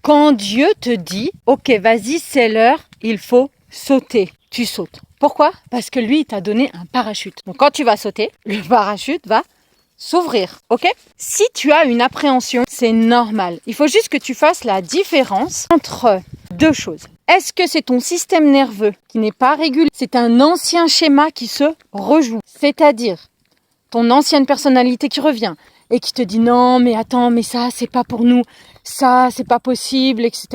Quand Dieu te dit, ok, vas-y, c'est l'heure, il faut sauter, tu sautes. Pourquoi? Parce que lui, il t'a donné un parachute. Donc quand tu vas sauter, le parachute va s'ouvrir, ok? Si tu as une appréhension, c'est normal. Il faut juste que tu fasses la différence entre deux choses. Est-ce que c'est ton système nerveux qui n'est pas régulé? C'est un ancien schéma qui se rejoue. C'est-à-dire ton ancienne personnalité qui revient et qui te dit non, mais attends, mais ça, c'est pas pour nous. Ça, c'est pas possible, etc.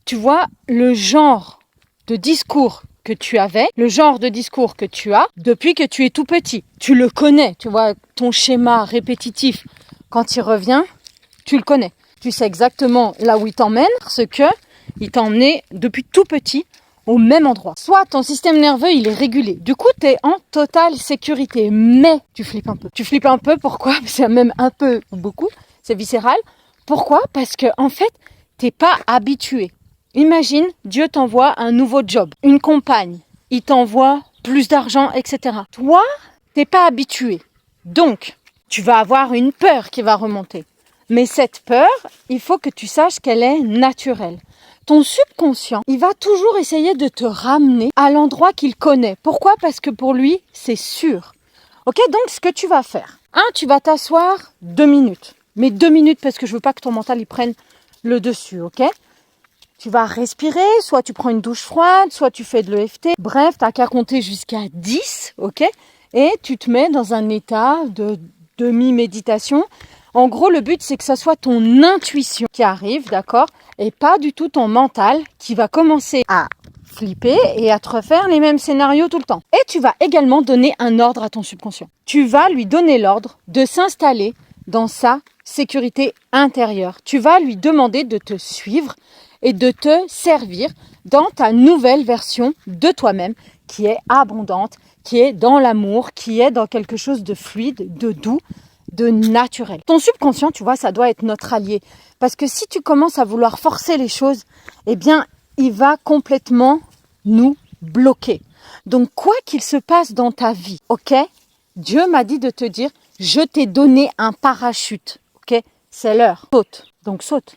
Tu vois, le genre de discours que tu avais, le genre de discours que tu as depuis que tu es tout petit. Tu le connais, tu vois, ton schéma répétitif, quand il revient, tu le connais. Tu sais exactement là où il t'emmène parce que il t'a emmené depuis tout petit au même endroit. Soit ton système nerveux, il est régulé. Du coup, tu es en totale sécurité. Mais tu flippes un peu. Tu flippes un peu, pourquoi? C'est même un peu, beaucoup, c'est viscéral. Pourquoi? Parce que en fait, t'es pas habitué. Imagine, Dieu t'envoie un nouveau job, une compagne. Il t'envoie plus d'argent, etc. Toi, t'es pas habitué. Donc, tu vas avoir une peur qui va remonter. Mais cette peur, il faut que tu saches qu'elle est naturelle. Ton subconscient, il va toujours essayer de te ramener à l'endroit qu'il connaît. Pourquoi? Parce que pour lui, c'est sûr. Ok, donc ce que tu vas faire. Tu vas t'asseoir 2 minutes. Mais 2 minutes parce que je veux pas que ton mental y prenne le dessus, ok? Tu vas respirer, soit tu prends une douche froide, soit tu fais de l'EFT. Bref, tu n'as qu'à compter jusqu'à 10, ok? Et tu te mets dans un état de demi-méditation. En gros, le but, c'est que ça soit ton intuition qui arrive, d'accord? Et pas du tout ton mental qui va commencer à flipper et à te refaire les mêmes scénarios tout le temps. Et tu vas également donner un ordre à ton subconscient. Tu vas lui donner l'ordre de s'installer dans sa sécurité intérieure. Tu vas lui demander de te suivre et de te servir dans ta nouvelle version de toi-même qui est abondante, qui est dans l'amour, qui est dans quelque chose de fluide, de doux, de naturel. Ton subconscient, tu vois, ça doit être notre allié. Parce que si tu commences à vouloir forcer les choses, eh bien, il va complètement nous bloquer. Donc, quoi qu'il se passe dans ta vie, ok, Dieu m'a dit de te dire, je t'ai donné un parachute, ok, c'est l'heure. Saute, donc saute.